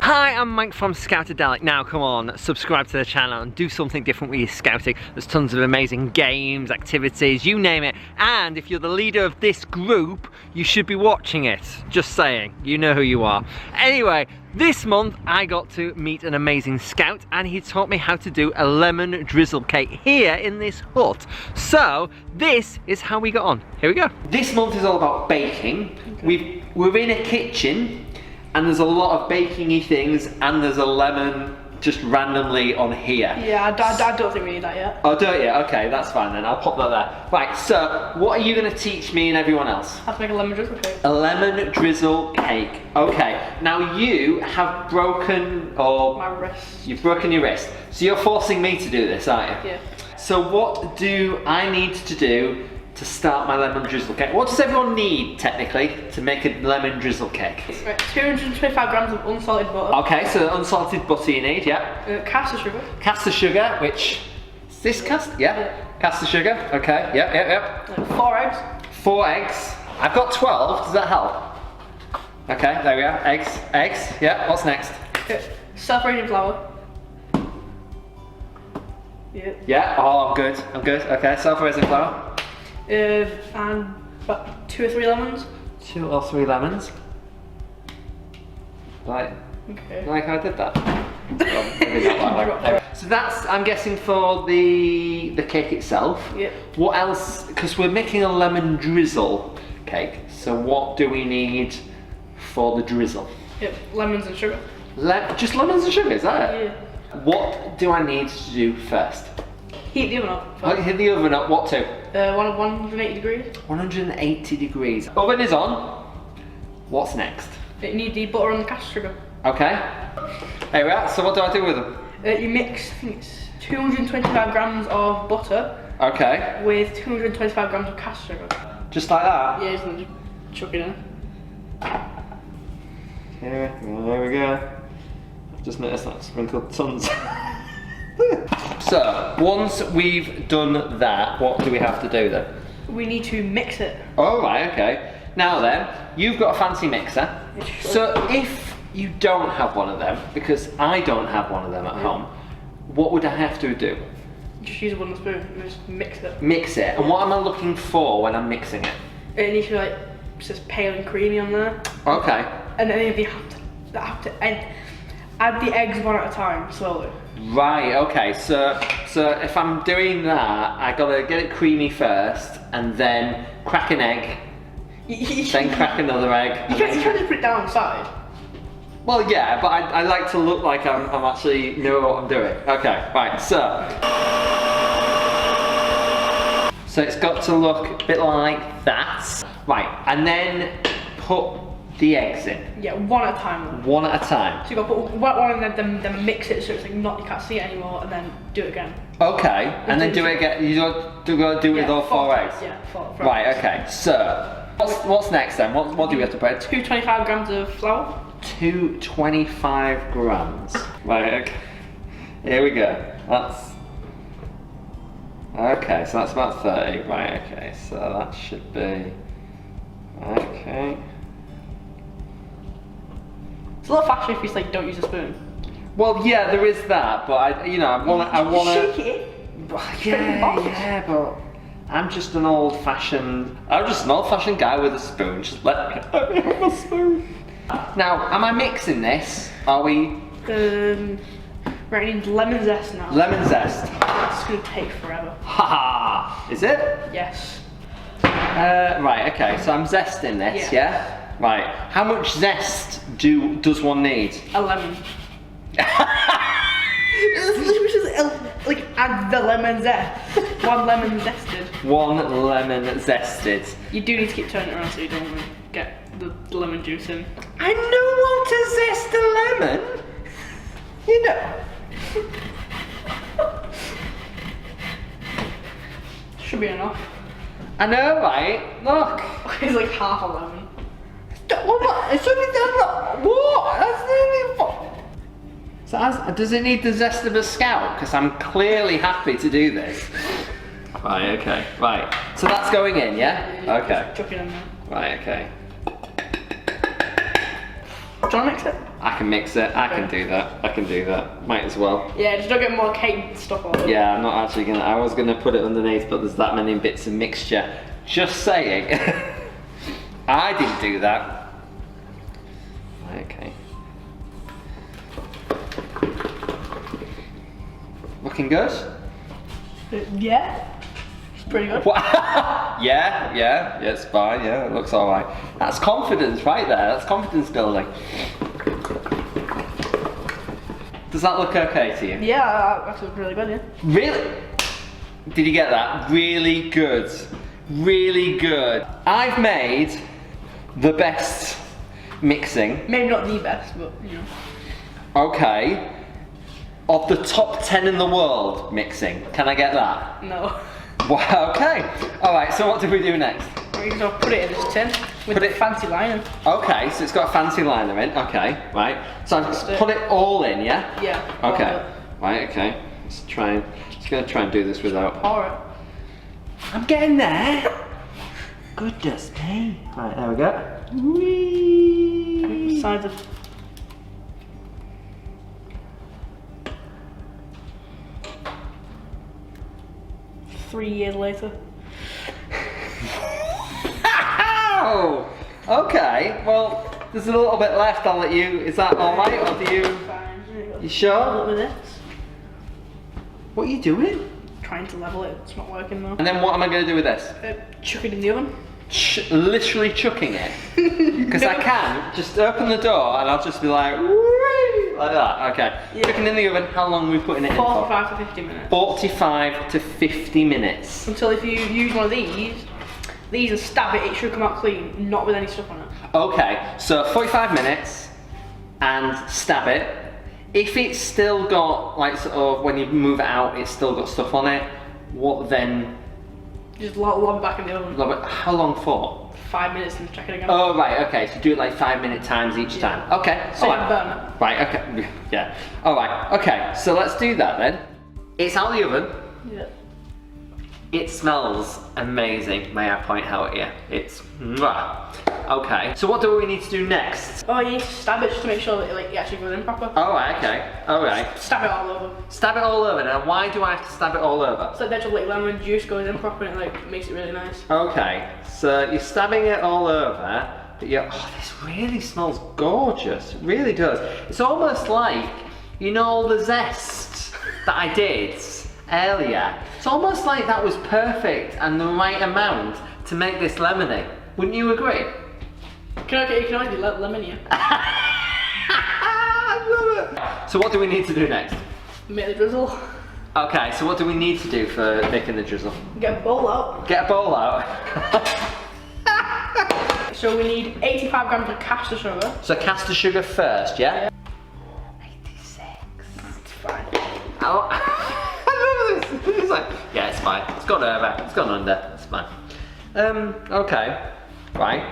Hi, I'm Mike from Scoutadelic. Now come on, subscribe to the channel and do something different with your scouting. There's tons of amazing games, activities, you name it. And if you're the leader of this group, you should be watching it. Just saying, you know who you are. Anyway, this month I got to meet an amazing scout and he taught me how to do a lemon drizzle cake here in this hut. So this is how we got on. Here we go. This month is all about baking. Okay. We're in a kitchen and there's a lot of baking-y things and there's a lemon just randomly on here. Yeah, I don't think we need that yet. Oh, don't you? Okay, that's fine then. I'll pop that there. Right, so what are you going to teach me and everyone else? How to make a lemon drizzle cake. A lemon drizzle cake. Okay, now you have broken My wrist. You've broken your wrist. So you're forcing me to do this, aren't you? Yeah. So what do I need to do to start my lemon drizzle cake? What does everyone need, technically, to make a lemon drizzle cake? Right, 225 grams of unsalted butter. Okay, so unsalted butter you need, yeah. Caster sugar. Caster sugar, which, is this caster? Yeah. Caster sugar, okay, yep. 4 eggs. 4 eggs. I've got 12, does that help? Okay, there we are, eggs, yeah, what's next? Self-raising flour. Yeah. Yeah, oh, I'm good, okay, self-raising flour. And about 2 or 3 lemons. 2 or 3 lemons. Okay. Like I did that. Well, maybe not like that. So that's, I'm guessing, for the cake itself. Yep. What else? Because we're making a lemon drizzle cake. So what do we need for the drizzle? Yep, lemons and sugar. Just lemons and sugar, is that it? Yeah. What do I need to do first? Heat the oven up. I'll heat the oven up, what to? 180 degrees. 180 degrees. Oven is on. What's next? You need the butter and the caster sugar. Okay. There we are. So what do I do with them? You mix, I think it's 225 grams of butter. Okay. With 225 grams of caster sugar. Just like that? Yeah, just chuck it in. Here we go. I've just noticed that sprinkled tons. So, once we've done that, what do we have to do then? We need to mix it. Oh, right, okay. Now then, you've got a fancy mixer. Sure. So if you don't have one of them, because I don't have one of them at home, what would I have to do? Just use a wooden spoon and just mix it. Mix it. And what am I looking for when I'm mixing it? It needs to be like, it says pale and creamy on there. Okay. And then you have to add the eggs one at a time, slowly. Right, okay, so if I'm doing that, I gotta get it creamy first, and then crack an egg, then crack another egg. You can't just put it down on the side. Well, yeah, but I like to look like I'm actually know what I'm doing. Okay, right, so it's got to look a bit like that. Right, and then put the eggs in. Yeah, one at a time though. One at a time. So you got to put one and then mix it so it's like not, you can't see it anymore, and then do it again. Okay, and then do it again. You do it with all 4 eggs. Yeah, 4. Right. Okay. So what's next then? What do we have to put? 225 grams of flour. 225 grams. Right. Okay. Here we go. That's okay. So that's about 30. Right. Okay. So that should be okay. It's a little faster if you like don't use a spoon. Well, yeah, there is that, but I wanna. Shake it. Yeah, but I'm just an old-fashioned guy with a spoon. Just let me have a spoon. Now, am I mixing this? Are we? Right, I need lemon zest now. Lemon zest. It's gonna take forever. Haha. Is it? Yes. Right. Okay. So I'm zesting this. Yeah. Right. How much zest does one need? A lemon. Like add the lemon zest. 1 lemon zested. 1 lemon zested. You do need to keep turning it around so you don't want to get the lemon juice in. I know how to zest a lemon. You know. Should be enough. I know, right? Look. It's like half a lemon. It's only done. What? That's nearly what? So does it need the zest of a scout? Because I'm clearly happy to do this. Right, okay. Right. So that's going in, yeah? Okay. Chuck it in there. Right, okay. Do you want to mix it? I can mix it. I can do that. I can do that. Might as well. Yeah, just don't get more cake stuff on it. Yeah, I'm not actually gonna. I was gonna put it underneath, but there's that many bits of mixture. Just saying. I didn't do that. Okay. Looking good? Yeah. It's pretty good. yeah, it's fine. Yeah, it looks all right. That's confidence right there. That's confidence building. Does that look okay to you? Yeah, that looks really good, yeah. Really? Did you get that? Really good. Really good. I've made the best mixing. Maybe not the best, but you know. Okay. Of the top 10 in the world mixing. Can I get that? No. Wow, okay. Alright, so what do we do next? We can just put it in this tin with a fancy liner. Okay, so it's got a fancy liner in. Okay, right. So I've just put it all in, yeah? Yeah. Okay. Right, okay. Let's try and just gonna try and do this without. Pour it. I'm getting there. Goodness me. Right, there we go. Whee. Sides of. Three years later. Oh, okay. Well, there's a little bit left. I'll let you. Is that all right, or do you? Fine. You sure? Look with this. What are you doing? Trying to level it. It's not working though. And then what am I going to do with this? Chuck it in the oven. Literally chucking it. Because I can just open the door and I'll just be like, whee, like that. Okay. Yeah. Chucking in the oven. How long are we putting it in for? 45 to 50 minutes. 45 to 50 minutes. Until if you use one of these and stab it, it should come out clean, not with any stuff on it. Okay, so 45 minutes and stab it. If it's still got, like, sort of, when you move it out, it's still got stuff on it, what then? Just lob it back in the oven. How long for? 5 minutes and check it again. Oh, right, okay, so do it like 5 minute times each time. Okay, So alright. burn it. Right, okay, yeah. Alright, okay, so let's do that then. It's out of the oven. Yeah. It smells amazing, may I point out here. It's mwah. Okay, so what do we need to do next? Oh, you need to stab it just to make sure that it actually goes in proper. Alright, okay, alright. Stab it all over. Stab it all over. Now, why do I have to stab it all over? So that just like lemon juice goes in proper and it like makes it really nice. Okay, so you're stabbing it all over, but you're, oh, this really smells gorgeous. It really does. It's almost like, you know, all the zest that I did earlier. It's almost like that was perfect and the right amount to make this lemony. Wouldn't you agree? You can only do lemon here. I love it. So what do we need to do next? Make the drizzle. Okay, so what do we need to do for making the drizzle? Get a bowl out. Get a bowl out. So we need 85 grams of caster sugar. So caster sugar first, yeah? 86. That's fine. Oh, I love this. It's like, yeah, it's fine. It's gone over. It's gone under. It's fine. Okay. Right.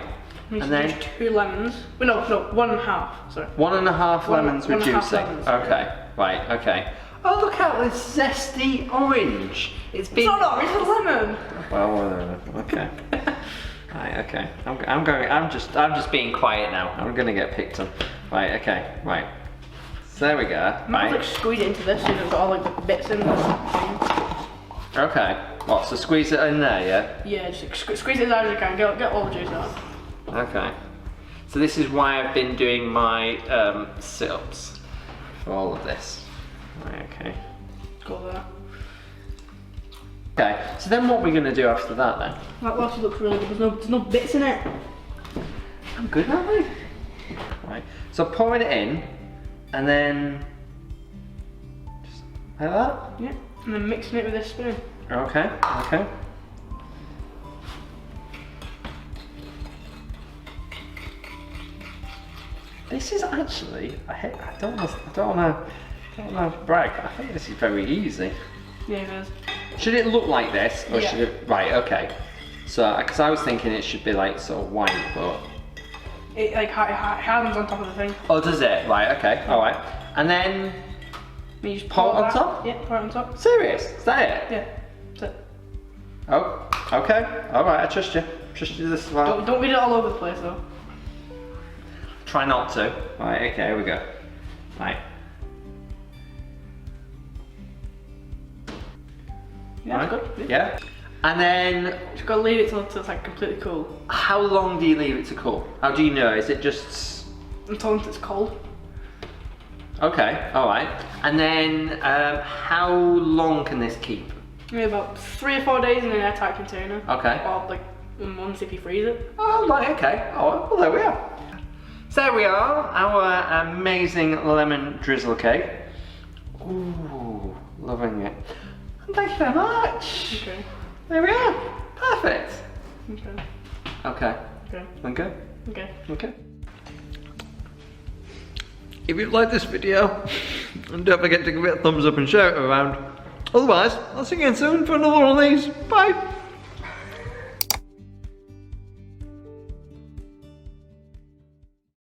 And then use 2 lemons. Well, no, 1.5. Sorry. 1.5 lemons 1.5 reducing. lemons. Okay. Right. Okay. Oh, look at this zesty orange. It's been. It's not orange, it's a lemon. Well, okay. Right. Okay. I'm just being quiet now. I'm gonna get picked on. Right. Okay. Right. So there we go. Might like squeeze it into this so it's got all like the bits in this. Okay. What? So squeeze it in there, yeah? Yeah, just squeeze it as hard as you can. Get all the juice out. Okay. So this is why I've been doing my sit-ups for all of this. Right, okay. Go there. Okay, so then what are we going to do after that then? That actually looks really good. There's no bits in it. I'm good, aren't we? Right, so pouring it in, and then just like that? Yeah, and then mixing it with this spoon. Okay, okay. This is actually, I don't want to brag, I think this is very easy. Yeah, it is. Should it look like this, or Yeah. should it, right, okay. So, because I was thinking it should be like sort of white, but. It like hardens on top of the thing. Oh, does it? Right, okay, alright. And then, You just pour it on that. top? Yeah, pour it on top. Serious? Is that it? Yeah, that's it. Oh, okay, alright, I trust you. Trust you this far. Don't get it all over the place though. Try not to. Right, okay, here we go. Right. Yeah, Right. good. Yeah. And then, Just gotta leave it till it's like completely cool. how long do you leave it to cool? How do you know? Is it just... Until it's cold. Okay, alright. And then, how long can this keep? Maybe about 3 or 4 days in an airtight container. Okay. Or like months if you freeze it. Oh, right, okay. Oh, well, there we are. So there we are, our amazing lemon drizzle cake. Ooh, loving it. And thank you very much. Okay. There we are. Perfect. Okay. Okay. Okay. Okay. Okay. Okay. If you've liked this video, don't forget to give it a thumbs up and share it around. Otherwise, I'll see you again soon for another one of these. Bye.